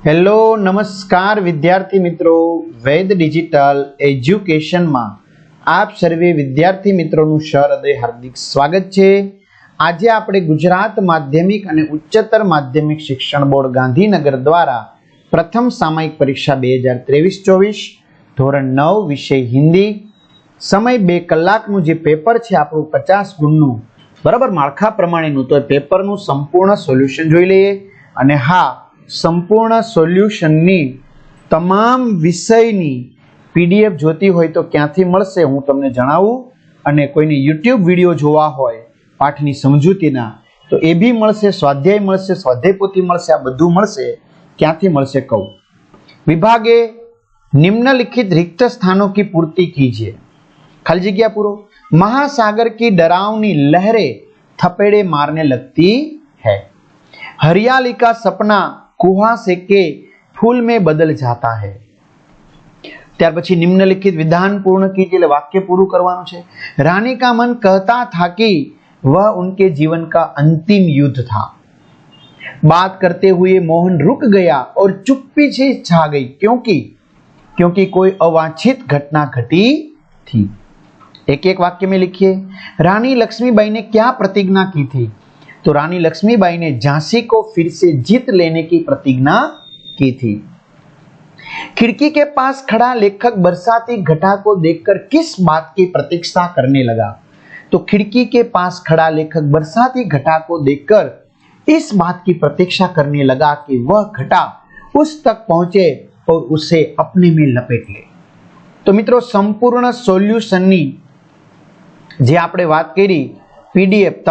Hello नमस्कार विद्यार्थी मित्रों, वैद डिजिटल एज्युकेशन में आप सर्वे विद्यार्थी मित्रों सहृदय हार्दिक स्वागत है। आज आपणे गुजरात माध्यमिक और उच्चतर माध्यमिक शिक्षण बोर्ड गांधीनगर द्वारा प्रथम सामयिक परीक्षा 2023-24 धोरण 9 विषय हिंदी समय 2 कलाकनु जे पेपर है आपणुं 50 गुणनु बराबर माळखा प्रमाणेनुं तो पेपरनुं संपूर्ण सोल्यूशन जोई लईए। अने हाँ, संपूर्ण सोल्यूशननी तमाम विषयनी पीडीएफ जोती होय तो क्यांथी मळशे हूँ तमने जणावुं। अने कोईने यूट्यूब विडियो जोवा होय पाठनी समजूतीना तो ए भी मळशे, स्वाध्याय मळशे, स्वाध्याय पोथी मळशे, आ बधुं मळशे। क्यांथी मळशे कहूं। विभागे निम्नलिखित रिक्त स्थानों की पूर्ति कीजिए। खाली जग्या पूरो। महासागर की डरावनी लहरें थपेड़े मारने लगती है। हरियाली का सपना कुहासे के फूल में बदल जाता है। त्यार पछी निम्नलिखित विधान पूर्ण कीजिए, वाक्य पूરું करवानुं छे। रानी का मन कहता था कि वह उनके जीवन का अंतिम युद्ध था। बात करते हुए मोहन रुक गया और चुप्पी से छा गई क्योंकि कोई अवांछित घटना घटी थी। एक एक वाक्य में लिखिए। रानी लक्ष्मीबाई ने क्या प्रतिज्ञा की थी? तो रानी लक्ष्मीबाई ने झांसी को फिर से जीत लेने की प्रतिज्ञा की थी। खिड़की के पास खड़ा लेखक बरसाती घटा को देखकर किस बात की प्रतीक्षा करने लगा? तो खिड़की के पास खड़ा लेखक बरसाती घटा को देखकर इस बात की प्रतीक्षा करने लगा कि वह घटा उस तक पहुंचे और उसे अपने में लपेट ले। तो मित्रों, संपूर्ण सोल्यूशननी जे आपणे वात करी पीडीएफ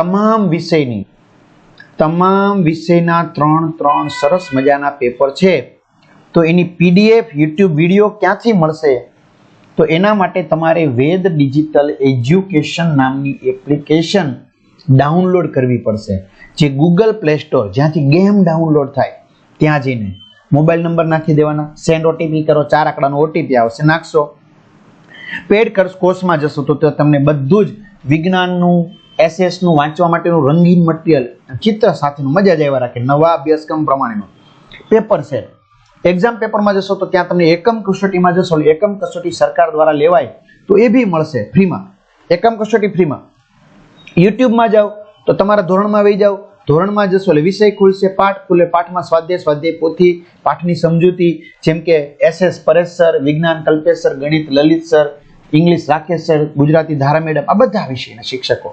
तमाम विषयना त्रण सरस मजाना पेपर छे। तो एनी पीडीएफ यूट्यूब विडियो क्यांथी मळशे? तो एना माटे तमारे वेद डिजिटल एज्युकेशन नामनी एप्लिकेशन डाउनलॉड करवी पड़शे। जे गूगल प्ले स्टोर ज्यांथी गेम डाउनलॉड थाय त्यां जईने मोबाइल नंबर नाखी देवाना, सेंड ओटीपी करो, 4 आंकड़ानो ओटीपी आवशे, नाखशो। पेड कोर्स में जशो तो तमने बधुं ज विज्ञाननुं एसएसनुं वांचवा माटेनुं रंगीन मटीरियल चित्र साथेनुं मजा ज आव्या राखे। नवा अभ्यासक्रम प्रमाणेनुं पेपर सेट। एक्जाम पेपर में जशो तो त्यां तमने एकम कसोटी में जशो, एकम कसोटी सरकार द्वारा लेवाय तो ए भी मळशे फ्री में। एकम कसोटी फ्री में। यूट्यूब में जाओ तो तमारा धोरण में वही जाओ, धोरण में जशो એટલે विषय खुलशे, पाठ खुले, पाठ में स्वाध्याय, स्वाध्याय पोथी, पाठनी समजूती जेम के एसएस परेश सर, विज्ञान कल्पेश सर, गणित Lalit sir, English Rakesh sir, Gujarati धारा मैडम, आ बधा विषयना शिक्षकों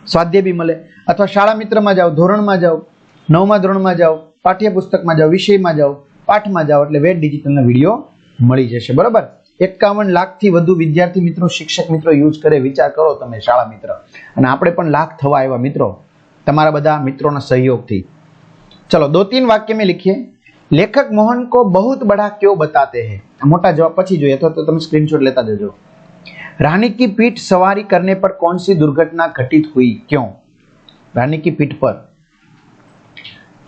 स्वाध्याय भी मळे। अथवा शाळा मित्र में जाओ, धोरण में जाओ, 9मा धोरण में जाओ, पाठ्यपुस्तक में जाओ, विषय में जाओ, पाठ में जाओ એટલે વેદ ડિજિટલના વિડિયો મળી જશે। બરાબર। 51 લાખથી વધુ વિદ્યાર્થી મિત્રો, શિક્ષક મિત્રો યુઝ કરે। વિચાર કરો તમે શાળા મિત્ર, અને આપણે પણ લાખ થવા આવ્યા મિત્રો તમારા બધા મિત્રોના સહયોગથી। चलो 2-3 वाक्य में लिखिए। लेखक मोहन को बहुत बड़ा क्यों बताते हैं? मोटा जवाब पछी જોઈએ तो तुम स्क्रीनशॉट लेता जजो। रानी की पीठ सवारी करने पर कौन सी दुर्घटना घटित हुई? क्यों? रानी की पीठ पर।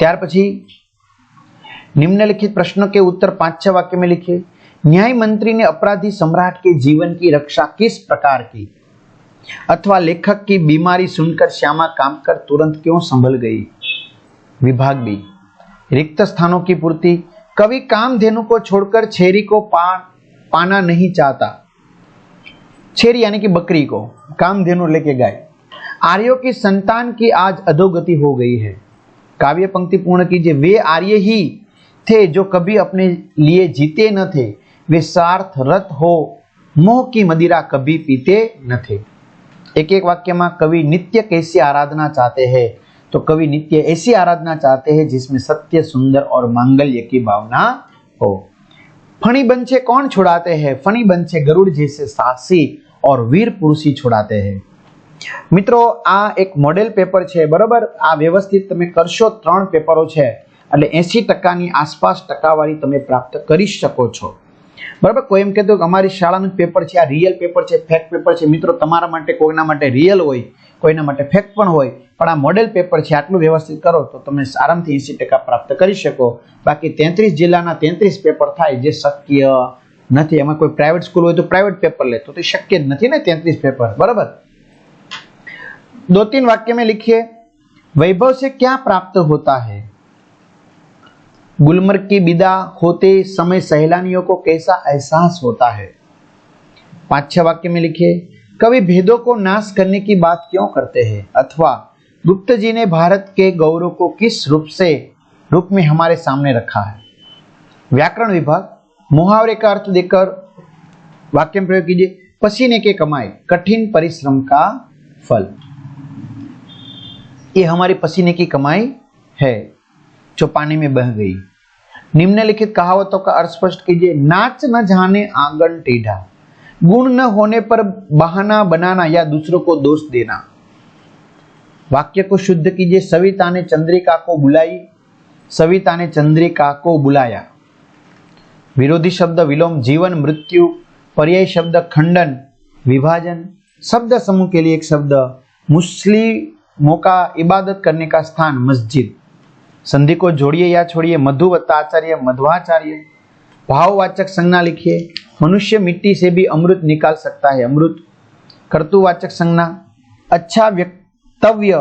त्यार पछी निम्नलिखित प्रश्नों के उत्तर 5-6 वाक्य में लिखिए। न्याय मंत्री ने अपराधी सम्राट के जीवन की रक्षा किस प्रकार की? अथवा लेखक की बीमारी सुनकर श्यामा कांपकर तुरंत क्यों संभल गई? विभाग बी। रिक्त स्थानों की पूर्ति। कवि कामधेनु को छोड़कर छेरी को पाना नहीं चाहता। छेरी यानी कि बकरी को, कामधेनु लेके गाय। आर्यों की संतान की आज अधोगति हो गई है। काव्य पंक्ति पूर्ण कीजिए। वे आर्य ही थे जो कभी अपने लिए जीते न थे। वे स्वार्थ रत हो मोह की मदिरा कभी पीते न थे। एक एक वाक्य में कवि नित्य कैसी आराधना चाहते हैं? तो कवि नित्य ऐसी आराधना चाहते हैं जिसमें सत्य, सुंदर और मांगल्य की भावना हो। फणी बंचे कौन छुड़ाते हैं? फणी बंचे गरुड़ जैसे साहसी और वीर पुरुषी छुड़ाते हैं। मित्रों, आ एक मॉडल पेपर है। बराबर। आ व्यवस्थित तमे करशो 3 पेपरों है એટલે 80% आसपास टकावारी तमे प्राप्त करी शको छो। बराबर। कोई एम कहतो कि अमारी शाळानुं पेपर छे, आ रियल पेपर छे, फेक पेपर छे। मित्रों, तमारा माटे कोईना माटे रियल होय, कोईना माटे फेक पण होय, पण आ मॉडल पेपर छे। आटલું व्यवस्थित करो तो તમે આરામથી 80% प्राप्त કરી શકો। બાકી 33 જિલ્લાના 33 પેપર થાય જે શક્ય નથી। એમાં કોઈ પ્રાઇવેટ સ્કૂલ હોય તો પ્રાઇવેટ પેપર લે, તો તે શક્ય જ નથી ને 33 પેપર। બરાબર। 2-3 वाक्य में लिखिए। वैभव से क्या प्राप्त होता है? गुलमर्ग की विदा होते समय सैलानियों को कैसा एहसास होता है? 5-6 वाक्य में लिखिए। कवि भेदों को नाश करने की बात क्यों करते हैं? अथवा गुप्त जी ने भारत के गौरव को किस रूप में हमारे सामने रखा है? व्याकरण विभाग, मुहावरे का अर्थ देकर वाक्य में प्रयोग कीजिए। पसीने के कमाए कठिन परिश्रम का फल। ये हमारी पसीने की कमाई है जो पानी में बह गई। निम्नलिखित कहावतों का अर्थ स्पष्ट कीजिए। नाच न जाने आंगन टेढ़ा, गुण न होने पर बहाना बनाना या दूसरों को दोष देना। वाक्य को शुद्ध कीजिए। सविता ने चंद्रिका को बुलाई, सविता ने चंद्रिका को बुलाया। विरोधी शब्द विलोम, जीवन मृत्यु। पर्यायी शब्द खंडन, विभाजन। शब्द समूह के लिए एक शब्द, मुस्लिमों का इबादत करने का स्थान मस्जिद। संधि को जोड़िए या छोड़िए। मधुवत्ताचार्य, मध्वाचार्य। भाववाचक संज्ञा लिखिए। मनुष्य मिट्टी से भी अमृत निकाल सकता है, अमृत। कर्तुवाचक संज्ञा, अच्छा वक्तव्य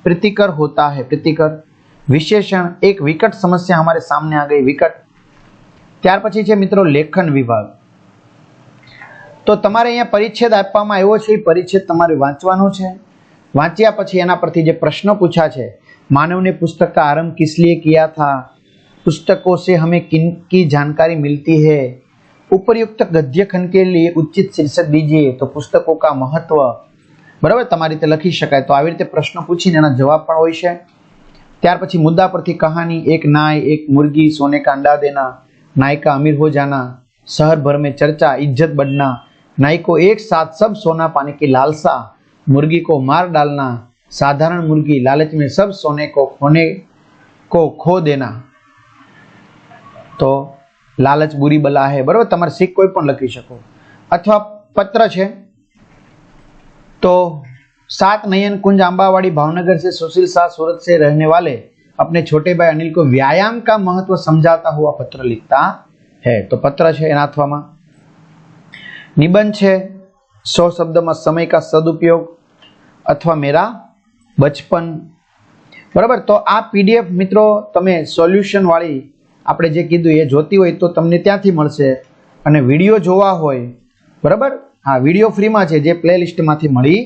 प्रीतिकर होता है, प्रीतिकर। विशेषण, एक विकट समस्या हमारे सामने आ गई, विकट। ત્યાર પછી છે મિત્રો લેખન વિભાગ। તો તમારે અહીંયા પરિચ્છેદ આપવામાં આવ્યો છે, એ પરિચ્છેદ તમારે વાંચવાનો છે। વાંચ્યા પછી એના પરથી જે પ્રશ્નો પૂછા છે, मानव ने पुस्तक का आरंभ किस लिए किया था, पुस्तकों से हमें किन की जानकारी मिलती है, उपयुक्त गद्य खंड के लिए उचित शीर्षक दीजिए, तो पुस्तकों का महत्व। बराबर તમારી રીતે લખી શકાય। તો આવી રીતે પ્રશ્નો પૂછીને એના જવાબ પણ હોય છે। ત્યાર પછી મુદ્દા પરથી કહાની, एक नाय एक मुर्गी, सोने का अंडा देना, नाई का अमीर हो जाना, शहर भर में चर्चा, इज्जत बढ़ना, नाई को एक साथ सब सोना पाने की लालसा, मुर्गी को मार डालना, साधारण मुर्गी, लालच में सब सोने को खो देना। तो लालच बुरी बला है। बराबर તમારે શીખ કોઈ પણ લખી શકો। અથવા પત્ર છે तो 7 नयन कुंज आंबावाड़ी भावनगर से सुशील शाह सूरत से रहने वाले अपने छोटे भाई अनिल को व्यायाम का महत्व समझाता हुआ पत्र लिखता है। तो पत्र है एना अथवा में निबंध है 100 शब्द में समय का सदुपयोग अथवा मेरा बचपन। बराबर। तो आ पीडीएफ मित्रों तमे सोल्यूशन वाली આપણે જે કીધું એ જોતી હોય તો તમને ત્યાંથી મળશે, અને વિડીયો જોવા હોય, બરાબર, હા વિડીયો ફ્રીમાં છે જે પ્લેલિસ્ટમાંથી મળી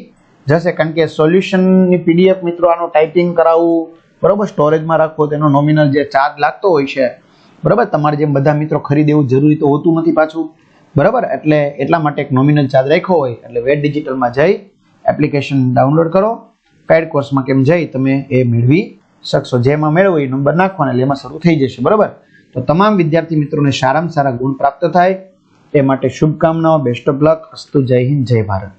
જશે। કારણ કે સોલ્યુશનની પીડીએફ મિત્રો આનો ટાઈપિંગ કરાવવું, બરાબર, સ્ટોરેજમાં રાખવો તેનો નોમિનલ જે ચાર્જ લાગતો હોય છે, બરાબર, તમારે જેમ બધા મિત્રો ખરીદે એવું જરૂરી તો હોતું નથી પાછું, બરાબર, એટલે એટલા માટે એક નોમિનલ ચાર્જ રાખ્યો હોય। એટલે વેદ ડિજિટલમાં જઈ એપ્લિકેશન ડાઉનલોડ કરો, પેડ કોર્સમાં કેમ જઈ તમે એ મેળવી શકશો। જેમાં મેળવો એ નંબર નાખવાના એટલે એમાં શરૂ થઈ જશે। બરાબર। તો તમામ વિદ્યાર્થી મિત્રોને સારામાં સારા ગુણ પ્રાપ્ત થાય એ માટે શુભકામનાઓ। Best of luck. અસ્તુ। જય હિન્દ, જય ભારત।